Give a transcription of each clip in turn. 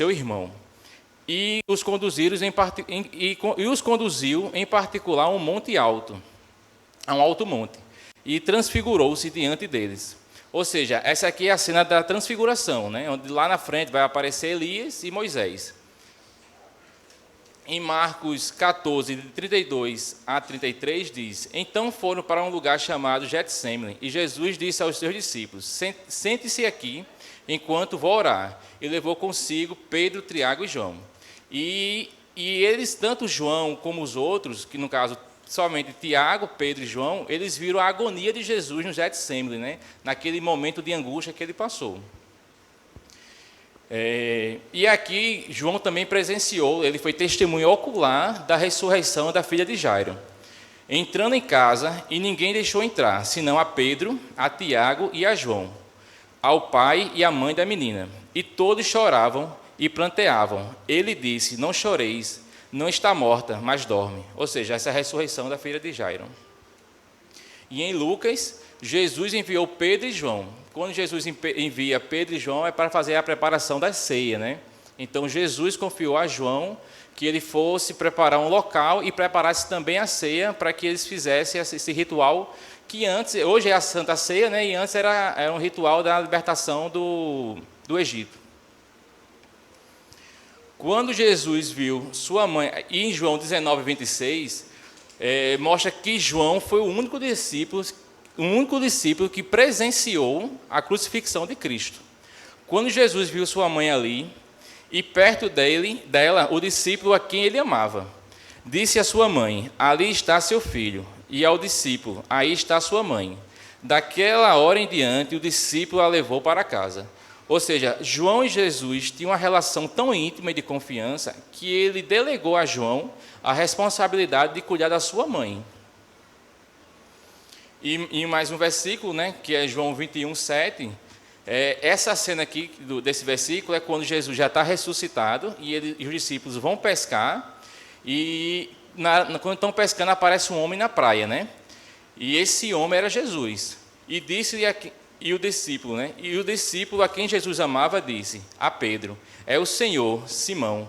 seu irmão, e os conduziu em particular a um monte alto, a um alto monte, e transfigurou-se diante deles. Ou seja, essa aqui é a cena da transfiguração, né? Onde lá na frente vai aparecer Elias e Moisés. Em Marcos 14, de 32 a 33, diz: Então foram para um lugar chamado Getsêmani, e Jesus disse aos seus discípulos: Sente-se aqui, enquanto vou orar. E levou consigo Pedro, Tiago e João. E eles, tanto João como os outros, que no caso somente Tiago, Pedro e João, eles viram a agonia de Jesus no Getsêmani, né? Naquele momento de angústia que ele passou. E aqui João também presenciou, ele foi testemunho ocular da ressurreição da filha de Jairo. Entrando em casa, e ninguém deixou entrar, senão a Pedro, a Tiago e a João, ao pai e à mãe da menina. E todos choravam e pranteavam. Ele disse: Não choreis, não está morta, mas dorme. Ou seja, essa é a ressurreição da filha de Jairo. E em Lucas, Jesus enviou Pedro e João. Quando Jesus envia Pedro e João, é para fazer a preparação da ceia, né? Então, Jesus confiou a João que ele fosse preparar um local e preparasse também a ceia para que eles fizessem esse ritual que antes, hoje é a Santa Ceia, né? E antes era um ritual da libertação do Egito. Quando Jesus viu sua mãe, e em João 19, 26, mostra que João foi o único discípulo que presenciou a crucifixão de Cristo. Quando Jesus viu sua mãe ali, e perto dela, o discípulo a quem ele amava, disse à sua mãe: Ali está seu filho. E ao discípulo: Aí está sua mãe. Daquela hora em diante, o discípulo a levou para casa. Ou seja, João e Jesus tinham uma relação tão íntima e de confiança que ele delegou a João a responsabilidade de cuidar da sua mãe. E mais um versículo, né, que é João 21, 7. Essa cena aqui desse versículo é quando Jesus já está ressuscitado e os discípulos vão pescar. E quando estão pescando, aparece um homem na praia, né? E esse homem era Jesus. E o discípulo a quem Jesus amava disse a Pedro: É o Senhor, Simão.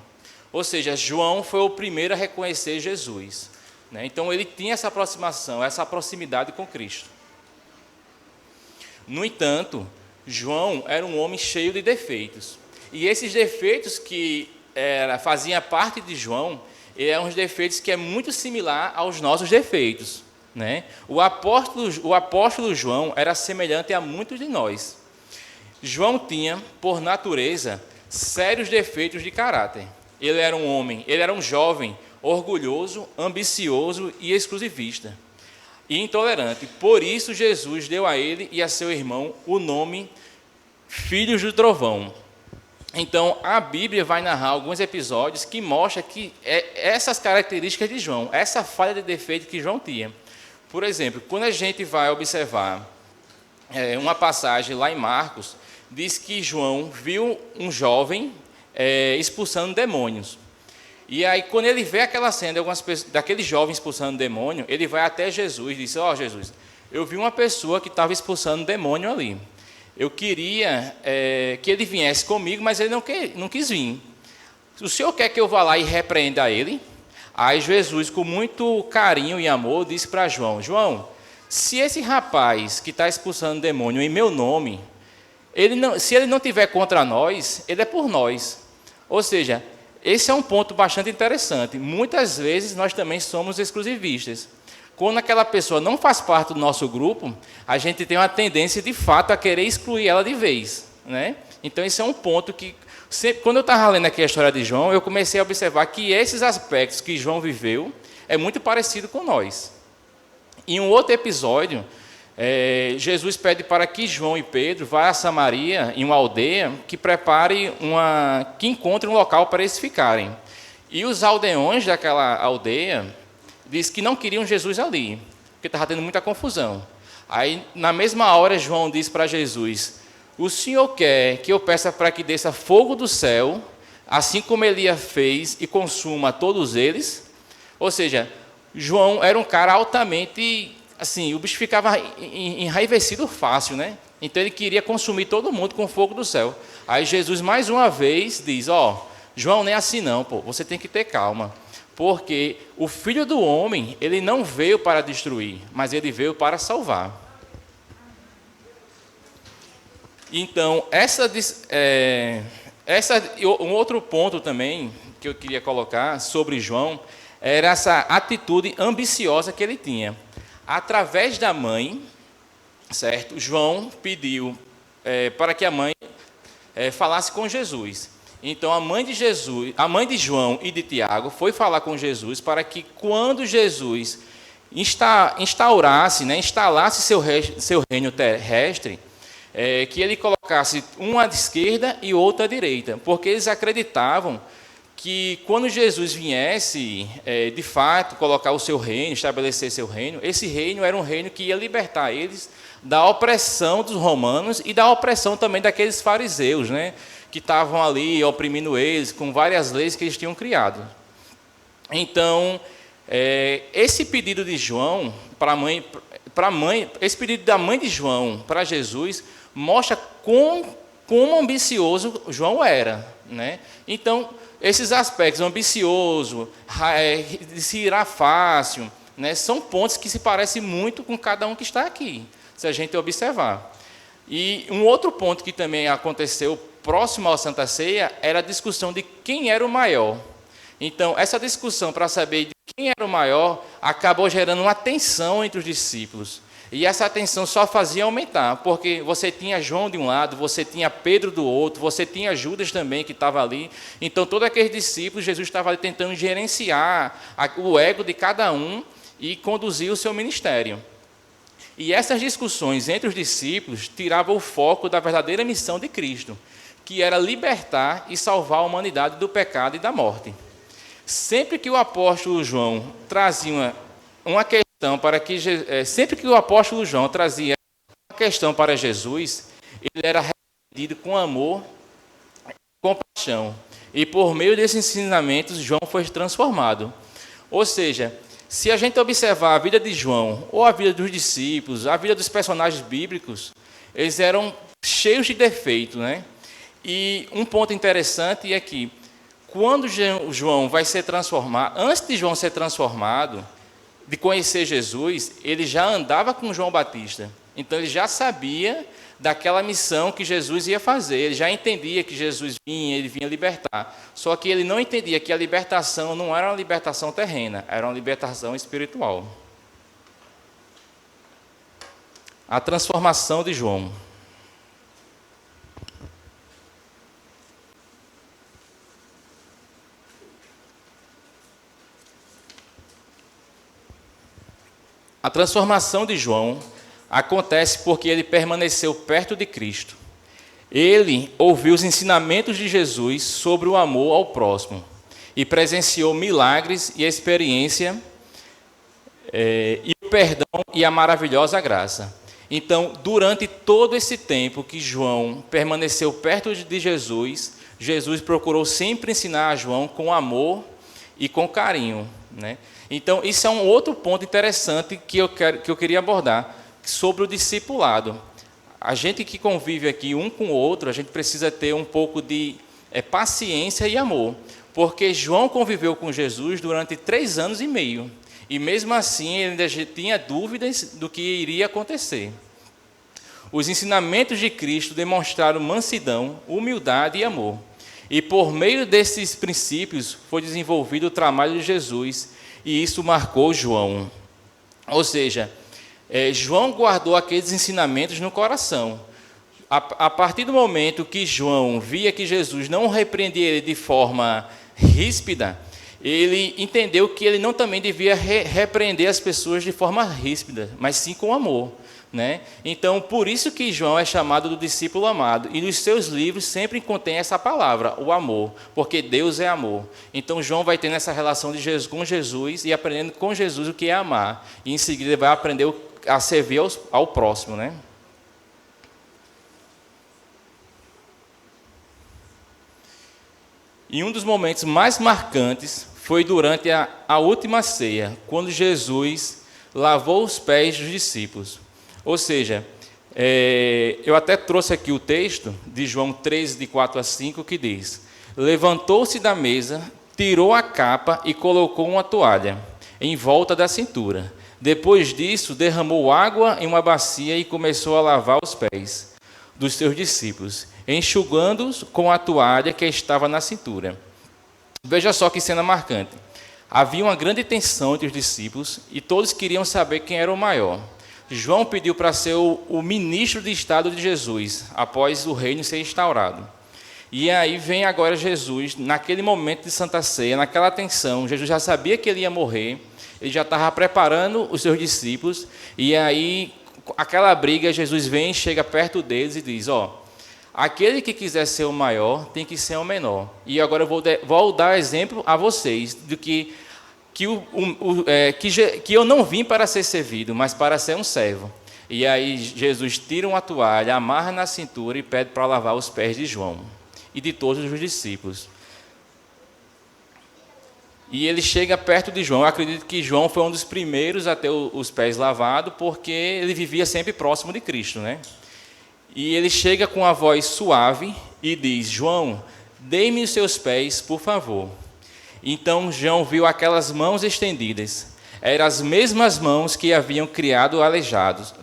Ou seja, João foi o primeiro a reconhecer Jesus. Então, ele tinha essa aproximação, essa proximidade com Cristo. No entanto, João era um homem cheio de defeitos. E esses defeitos que faziam parte de João, eram uns defeitos que é muito similar aos nossos defeitos. Né? O apóstolo João era semelhante a muitos de nós. João tinha, por natureza, sérios defeitos de caráter. Ele era um jovem, orgulhoso, ambicioso e exclusivista, e intolerante. Por isso, Jesus deu a ele e a seu irmão o nome Filhos do Trovão. Então, a Bíblia vai narrar alguns episódios que mostram que essas características de João, essa falha de defeito que João tinha. Por exemplo, quando a gente vai observar uma passagem lá em Marcos, diz que João viu um jovem expulsando demônios. E aí, quando ele vê aquela cena daquele jovem expulsando demônio, ele vai até Jesus e diz: Jesus, eu vi uma pessoa que estava expulsando demônio ali. Eu queria que ele viesse comigo, mas ele não quis vir. O senhor quer que eu vá lá e repreenda ele? Aí Jesus, com muito carinho e amor, disse para João: João, se esse rapaz que está expulsando demônio em meu nome, se ele não tiver contra nós, ele é por nós. Ou seja, esse é um ponto bastante interessante. Muitas vezes nós também somos exclusivistas. Quando aquela pessoa não faz parte do nosso grupo, a gente tem uma tendência, de fato, a querer excluir ela de vez. Né? Então, esse é um ponto que, quando eu estava lendo aqui a história de João, eu comecei a observar que esses aspectos que João viveu é muito parecido com nós. Em um outro episódio, Jesus pede para que João e Pedro vá a Samaria, em uma aldeia, que encontre um local para eles ficarem. E os aldeões daquela aldeia diz que não queriam Jesus ali, porque estava tendo muita confusão. Aí, na mesma hora, João diz para Jesus: o senhor quer que eu peça para que desça fogo do céu, assim como Elias fez, e consuma todos eles? Ou seja, João era um cara altamente, assim, o bicho ficava enraivecido fácil, né? Então ele queria consumir todo mundo com fogo do céu. Aí Jesus mais uma vez diz, João, nem é assim não, você tem que ter calma. Porque o Filho do Homem, ele não veio para destruir, mas ele veio para salvar. Então, um outro ponto também que eu queria colocar sobre João era essa atitude ambiciosa que ele tinha. Através da mãe, certo? João pediu para que a mãe falasse com Jesus. Então, a mãe de João e de Tiago foi falar com Jesus para que quando Jesus instaurasse, instalasse seu reino terrestre, que ele colocasse uma à esquerda e outra à direita, porque eles acreditavam que quando Jesus viesse, de fato, colocar o seu reino, estabelecer seu reino, esse reino era um reino que ia libertar eles da opressão dos romanos e da opressão também daqueles fariseus, que estavam ali oprimindo eles com várias leis que eles tinham criado. Então, esse pedido de João esse pedido da mãe de João para Jesus mostra quão ambicioso João era, Então, esses aspectos, ambicioso, de se irá fácil, são pontos que se parecem muito com cada um que está aqui, se a gente observar. E um outro ponto que também aconteceu próximo à Santa Ceia era a discussão de quem era o maior. Então, essa discussão para saber de quem era o maior acabou gerando uma tensão entre os discípulos. E essa tensão só fazia aumentar, porque você tinha João de um lado, você tinha Pedro do outro, você tinha Judas também que estava ali. Então, todos aqueles discípulos, Jesus estava ali tentando gerenciar o ego de cada um e conduzir o seu ministério. E essas discussões entre os discípulos tiravam o foco da verdadeira missão de Cristo, que era libertar e salvar a humanidade do pecado e da morte. Sempre que o apóstolo João trazia uma questão para Jesus, ele era respondido com amor e compaixão. E por meio desses ensinamentos, João foi transformado. Ou seja, se a gente observar a vida de João, ou a vida dos discípulos, a vida dos personagens bíblicos, eles eram cheios de defeito, E um ponto interessante é que, quando João vai ser transformado, antes de João ser transformado, de conhecer Jesus, ele já andava com João Batista. Então, ele já sabia daquela missão que Jesus ia fazer. Ele já entendia que Jesus ele vinha libertar. Só que ele não entendia que a libertação não era uma libertação terrena, era uma libertação espiritual. A transformação de João. A transformação de João acontece porque ele permaneceu perto de Cristo. Ele ouviu os ensinamentos de Jesus sobre o amor ao próximo e presenciou milagres e experiência e o perdão e a maravilhosa graça. Então, durante todo esse tempo que João permaneceu perto de Jesus, Jesus procurou sempre ensinar a João com amor e com carinho, Então, isso é um outro ponto interessante que eu queria abordar, sobre o discipulado. A gente que convive aqui um com o outro, a gente precisa ter um pouco de paciência e amor, porque João conviveu com Jesus durante 3 anos e meio, e mesmo assim ele ainda tinha dúvidas do que iria acontecer. Os ensinamentos de Cristo demonstraram mansidão, humildade e amor, e por meio desses princípios foi desenvolvido o trabalho de Jesus, e isso marcou João. Ou seja, João guardou aqueles ensinamentos no coração. A partir do momento que João via que Jesus não repreendia ele de forma ríspida, ele entendeu que ele não também devia repreender as pessoas de forma ríspida, mas sim com amor. Então, por isso que João é chamado do discípulo amado, e nos seus livros sempre contém essa palavra, o amor, porque Deus é amor. Então, João vai tendo essa relação de Jesus com Jesus e aprendendo com Jesus o que é amar, e em seguida ele vai aprender a servir ao próximo, E um dos momentos mais marcantes foi durante a última ceia, quando Jesus lavou os pés dos discípulos. Ou seja, Eu até trouxe aqui o texto de João 3, de 4 a 5, que diz: levantou-se da mesa, tirou a capa e colocou uma toalha em volta da cintura. Depois disso, derramou água em uma bacia e começou a lavar os pés dos seus discípulos, enxugando-os com a toalha que estava na cintura. Veja só que cena marcante. Havia uma grande tensão entre os discípulos e todos queriam saber quem era o maior. João pediu para ser o ministro de Estado de Jesus, após o reino ser instaurado. E aí vem agora Jesus, naquele momento de Santa Ceia, naquela tensão. Jesus já sabia que ele ia morrer, ele já estava preparando os seus discípulos, e aí, aquela briga, Jesus vem, chega perto deles e diz: aquele que quiser ser o maior, tem que ser o menor. E agora eu vou dar exemplo a vocês, do que eu não vim para ser servido, mas para ser um servo. E aí Jesus tira uma toalha, amarra na cintura e pede para lavar os pés de João e de todos os discípulos. E ele chega perto de João. Eu acredito que João foi um dos primeiros a ter os pés lavados, porque ele vivia sempre próximo de Cristo, né? E ele chega com a voz suave e diz: João, dê-me os seus pés, por favor. Então João viu aquelas mãos estendidas. Eram as mesmas mãos que haviam curado aleijados.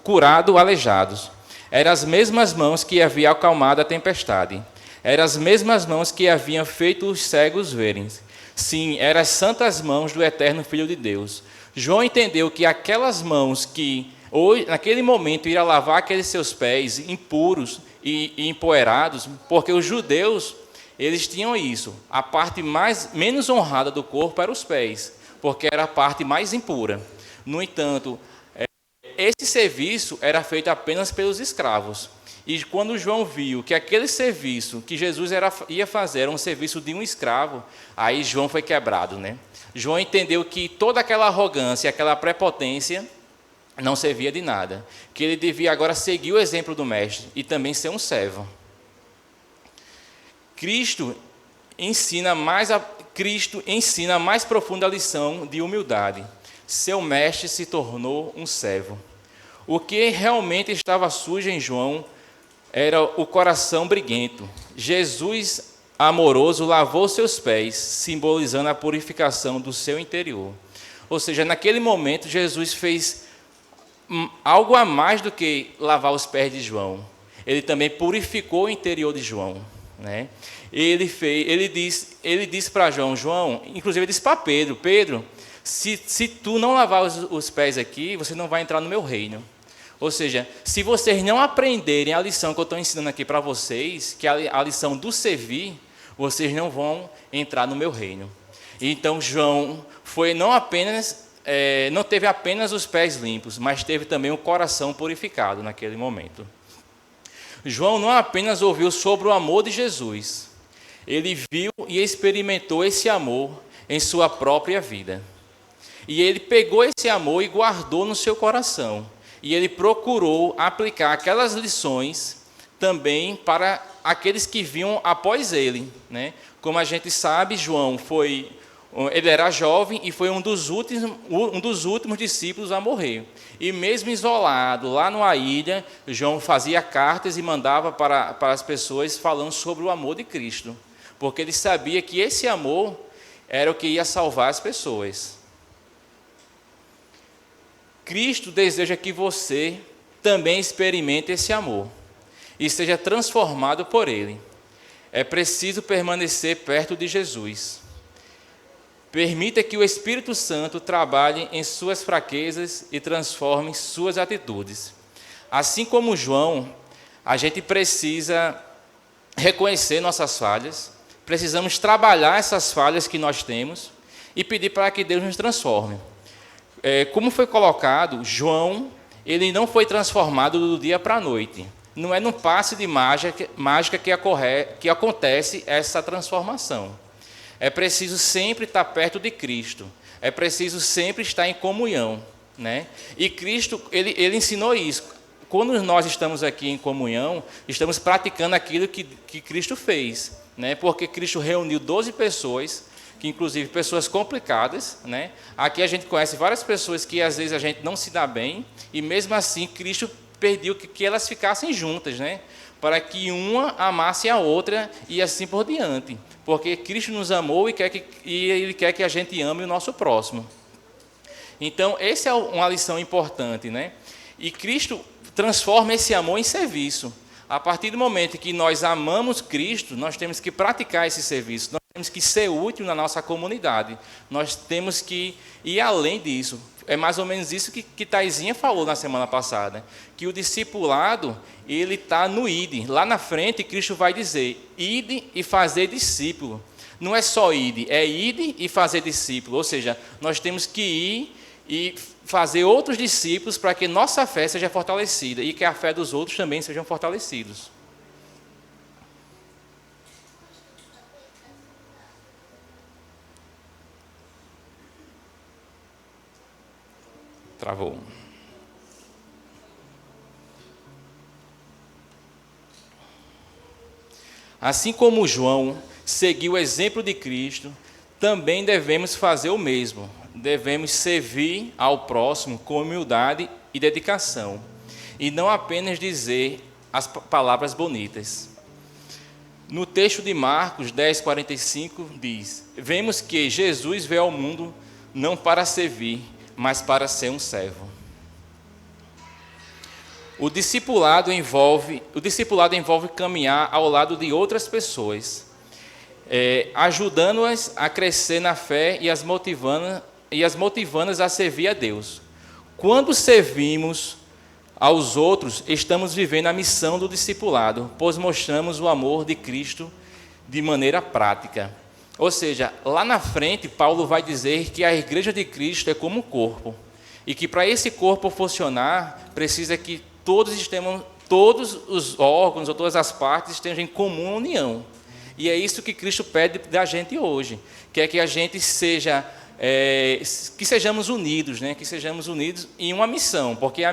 Eram as mesmas mãos que haviam acalmado a tempestade. Eram as mesmas mãos que haviam feito os cegos verem. Sim, eram as santas mãos do eterno Filho de Deus. João entendeu que aquelas mãos que, naquele momento, iriam lavar aqueles seus pés impuros e empoeirados, porque os judeus, eles tinham isso. A parte menos honrada do corpo era os pés, porque era a parte mais impura. No entanto, esse serviço era feito apenas pelos escravos. E quando João viu que aquele serviço que Jesus ia fazer era um serviço de um escravo, aí João foi quebrado, né? João entendeu que toda aquela arrogância, aquela prepotência não servia de nada. Que ele devia agora seguir o exemplo do Mestre e também ser um servo. Cristo ensina a mais profunda lição de humildade. Seu Mestre se tornou um servo. O que realmente estava sujo em João era o coração briguento. Jesus, amoroso, lavou seus pés, simbolizando a purificação do seu interior. Ou seja, naquele momento, Jesus fez algo a mais do que lavar os pés de João. Ele também purificou o interior de João, né? Ele disse para João, inclusive ele disse para Pedro, se tu não lavar os pés aqui, você não vai entrar no meu reino. Ou seja, se vocês não aprenderem a lição que eu estou ensinando aqui para vocês, que é a lição do servir, vocês não vão entrar no meu reino. Então João não teve apenas os pés limpos, mas teve também o coração purificado naquele momento. João não apenas ouviu sobre o amor de Jesus, ele viu e experimentou esse amor em sua própria vida. E ele pegou esse amor e guardou no seu coração. E ele procurou aplicar aquelas lições também para aqueles que vinham após ele, né? Como a gente sabe, João ele era jovem e foi um dos últimos discípulos a morrer. E mesmo isolado, lá numa ilha, João fazia cartas e mandava para as pessoas falando sobre o amor de Cristo. Porque ele sabia que esse amor era o que ia salvar as pessoas. Cristo deseja que você também experimente esse amor e seja transformado por ele. É preciso permanecer perto de Jesus. Permita que o Espírito Santo trabalhe em suas fraquezas e transforme suas atitudes. Assim como João, a gente precisa reconhecer nossas falhas, precisamos trabalhar essas falhas que nós temos e pedir para que Deus nos transforme. Como foi colocado, João, ele não foi transformado do dia para a noite. Não é num passe de mágica que acontece essa transformação. É preciso sempre estar perto de Cristo. É preciso sempre estar em comunhão, né? E Cristo, ele ensinou isso. Quando nós estamos aqui em comunhão, estamos praticando aquilo que Cristo fez, né? Porque Cristo reuniu 12 pessoas, que inclusive pessoas complicadas, né? Aqui a gente conhece várias pessoas que às vezes a gente não se dá bem, e mesmo assim Cristo pediu que elas ficassem juntas, né? Para que uma amasse a outra e assim por diante. Porque Cristo nos amou e Ele quer que a gente ame o nosso próximo. Então, essa é uma lição importante, né? E Cristo transforma esse amor em serviço. A partir do momento que nós amamos Cristo, nós temos que praticar esse serviço. Nós temos que ser útil na nossa comunidade. Nós temos que ir além disso. É mais ou menos isso que Taizinha falou na semana passada. Que o discipulado, ele está no ide. Lá na frente, Cristo vai dizer, ide e fazer discípulo. Não é só ide, é ide e fazer discípulo. Ou seja, nós temos que ir e fazer outros discípulos para que nossa fé seja fortalecida e que a fé dos outros também sejam fortalecidos. Travou. Assim como João seguiu o exemplo de Cristo, também devemos fazer o mesmo. Devemos servir ao próximo com humildade e dedicação, e não apenas dizer as palavras bonitas. No texto de Marcos 10:45 diz: vemos que Jesus veio ao mundo não para servir, mas para ser um servo. O discipulado envolve caminhar ao lado de outras pessoas, ajudando-as a crescer na fé e as motivando a servir a Deus. Quando servimos aos outros, estamos vivendo a missão do discipulado, pois mostramos o amor de Cristo de maneira prática. Ou seja, lá na frente, Paulo vai dizer que a igreja de Cristo é como um corpo, e que para esse corpo funcionar, precisa que todos os órgãos ou todas as partes estejam em comum união. E é isso que Cristo pede da gente hoje, que é que a gente que sejamos unidos, né? Que sejamos unidos em uma missão, porque a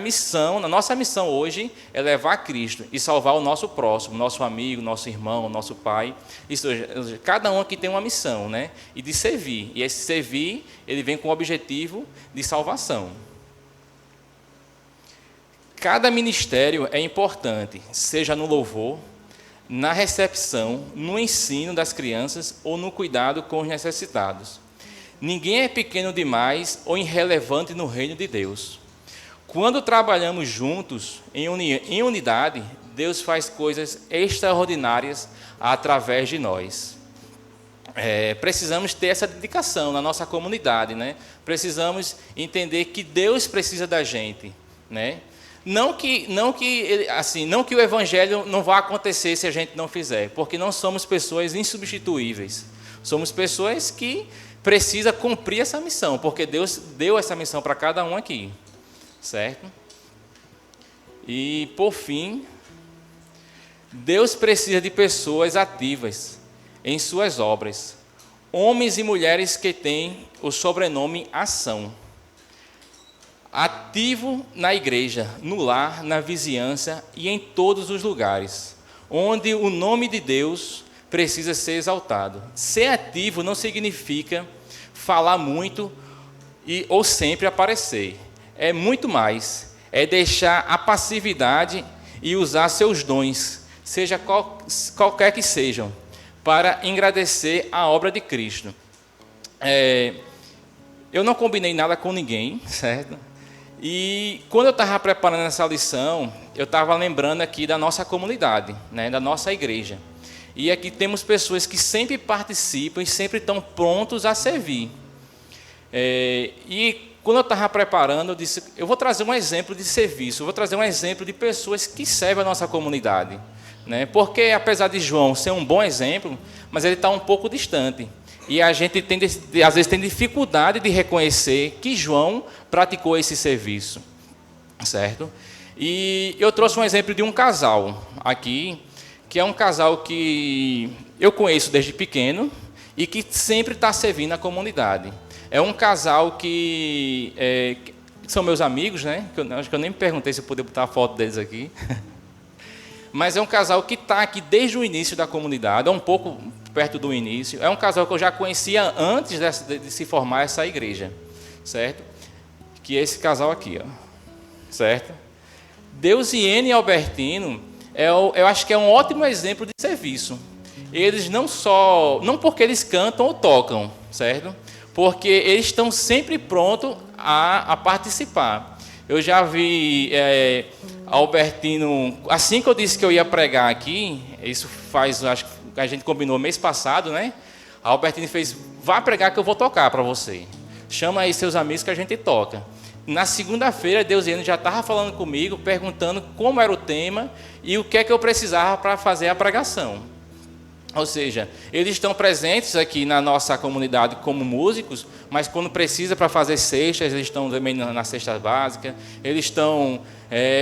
nossa missão hoje é levar Cristo e salvar o nosso próximo, nosso amigo, nosso irmão, nosso pai. Isso, cada um aqui tem uma missão, né? E de servir. E esse servir, ele vem com o objetivo de salvação. Cada ministério é importante, seja no louvor, na recepção, no ensino das crianças ou no cuidado com os necessitados. Ninguém é pequeno demais ou irrelevante no reino de Deus. Quando trabalhamos juntos, em unidade, Deus faz coisas extraordinárias através de nós. Precisamos ter essa dedicação na nossa comunidade, né? Precisamos entender que Deus precisa da gente, né? Não que o evangelho não vá acontecer se a gente não fizer, porque não somos pessoas insubstituíveis. Somos pessoas que precisam cumprir essa missão, porque Deus deu essa missão para cada um aqui, certo? E, por fim, Deus precisa de pessoas ativas em suas obras, homens e mulheres que têm o sobrenome Ação. Ativo na igreja, no lar, na vizinhança e em todos os lugares, onde o nome de Deus precisa ser exaltado. Ser ativo não significa falar muito ou sempre aparecer. É muito mais. É deixar a passividade e usar seus dons, seja qualquer que sejam, para engrandecer a obra de Cristo. Eu não combinei nada com ninguém, certo? E quando eu estava preparando essa lição, eu estava lembrando aqui da nossa comunidade, né, da nossa igreja. E aqui temos pessoas que sempre participam e sempre estão prontos a servir. E quando eu estava preparando, eu disse, eu vou trazer um exemplo de serviço, eu vou trazer um exemplo de pessoas que servem a nossa comunidade, né? Porque apesar de João ser um bom exemplo, mas ele está um pouco distante. E a gente às vezes tem dificuldade de reconhecer que João praticou esse serviço, certo? E eu trouxe um exemplo de um casal aqui, que é um casal que eu conheço desde pequeno e que sempre está servindo a comunidade. É um casal que são meus amigos, né? Acho que eu nem me perguntei se eu podia botar a foto deles aqui. Mas é um casal que está aqui desde o início da comunidade, é um pouco perto do início. É um casal que eu já conhecia antes de se formar essa igreja, certo? Que é esse casal aqui, ó, certo? Deusiene e Albertino, eu acho que é um ótimo exemplo de serviço. Eles não porque eles cantam ou tocam, certo? Porque eles estão sempre prontos a participar. Eu já vi Albertino, assim que eu disse que eu ia pregar aqui, isso acho que a gente combinou mês passado, né? Albertino fez, vá pregar que eu vou tocar para você. Chama aí seus amigos que a gente toca. Na segunda-feira, Deusiane já estava falando comigo, perguntando como era o tema e o que é que eu precisava para fazer a pregação. Ou seja, eles estão presentes aqui na nossa comunidade como músicos, mas quando precisa para fazer cestas, eles estão também na cesta básica, eles estão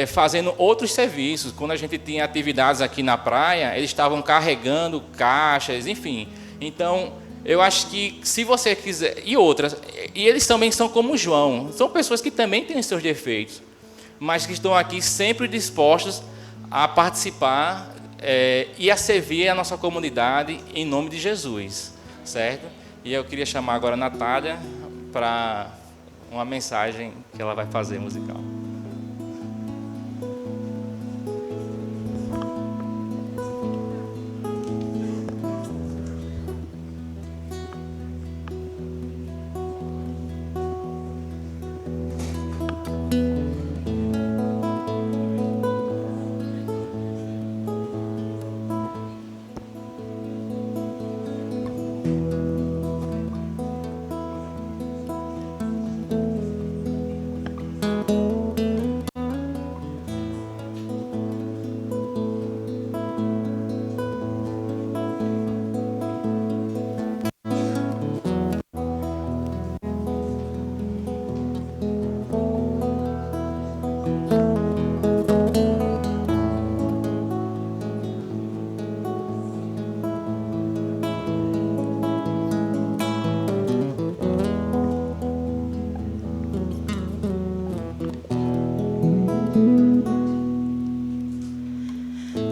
fazendo outros serviços. Quando a gente tinha atividades aqui na praia, eles estavam carregando caixas, enfim. Então, eu acho que se você quiser... E outras, e eles também são como João, são pessoas que também têm seus defeitos, mas que estão aqui sempre dispostos a participar e a servir a nossa comunidade em nome de Jesus, certo? E eu queria chamar agora a Natália para uma mensagem que ela vai fazer musical.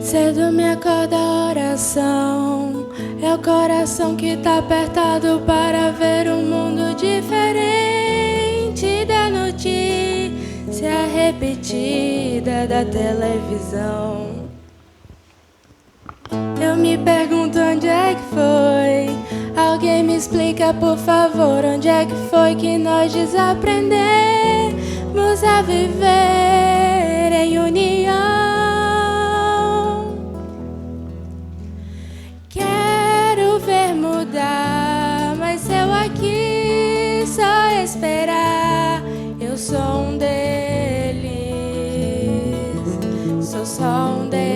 Cedo me acorda a oração, é o coração que tá apertado para ver um mundo diferente da notícia repetida da televisão. Eu me pergunto onde é que foi, alguém me explica por favor, onde é que foi que nós desaprendemos a viver em união. Mudar, mas eu aqui só esperar. Eu sou um deles, sou só um deles.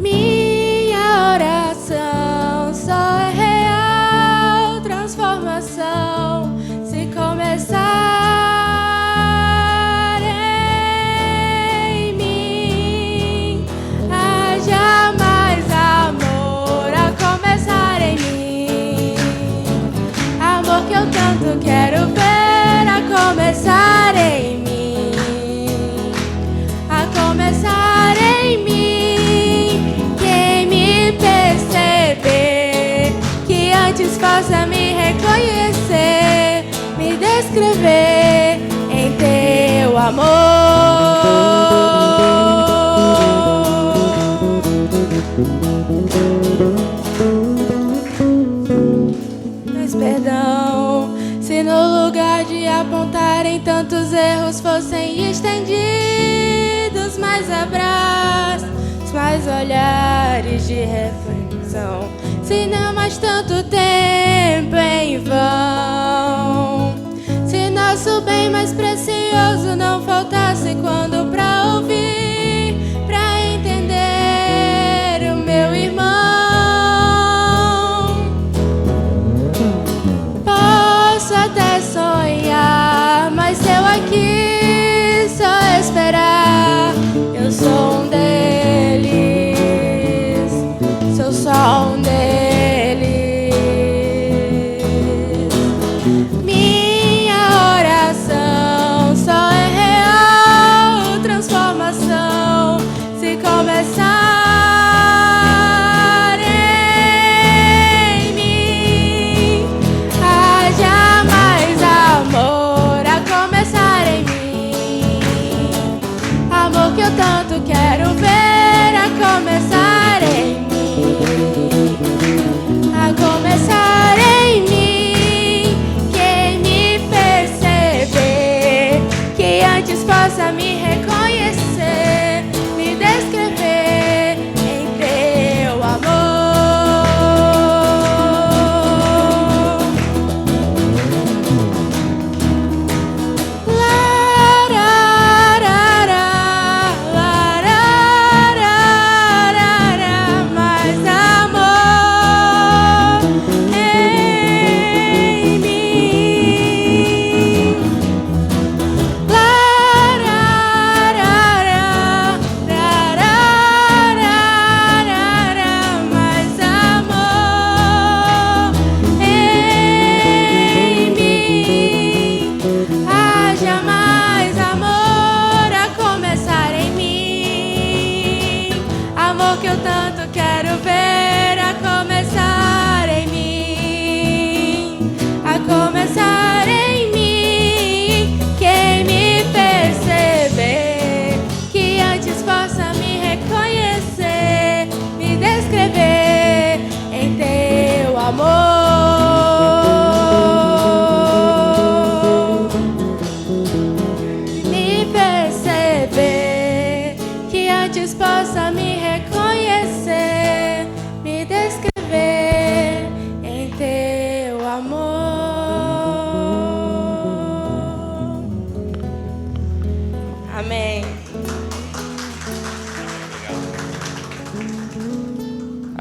Minha oração só é real transformação se começar. Quero ver a começar em mim, a começar em mim. Quem me perceber, que antes possa me reconhecer, me descrever em teu amor. Mas perdão, se no lugar de apontarem tantos erros fossem estendidos mais abraços, mais olhares de reflexão, se não mais tanto tempo em vão, se nosso bem mais precioso não faltasse quando pra ouvir, pra entender o meu irmão. Até sonhar, mas eu aqui só esperar. Eu sou um deles, sou só um deles. Minha oração só é real transformação se começar. Amor a começar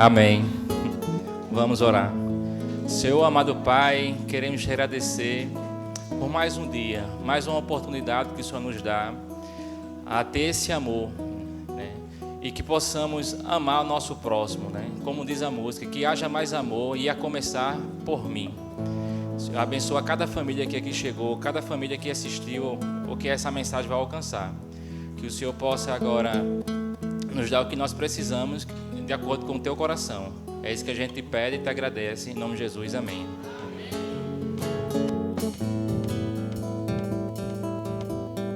Amém. Vamos orar. Senhor amado Pai, queremos te agradecer por mais um dia, mais uma oportunidade que o Senhor nos dá a ter esse amor, né? E que possamos amar o nosso próximo, né? Como diz a música, que haja mais amor e a começar por mim. Senhor, abençoa cada família que aqui chegou, cada família que assistiu ou que essa mensagem vai alcançar. Que o Senhor possa agora nos dar o que nós precisamos de acordo com o teu coração. É isso que a gente te pede e te agradece. Em nome de Jesus, amém.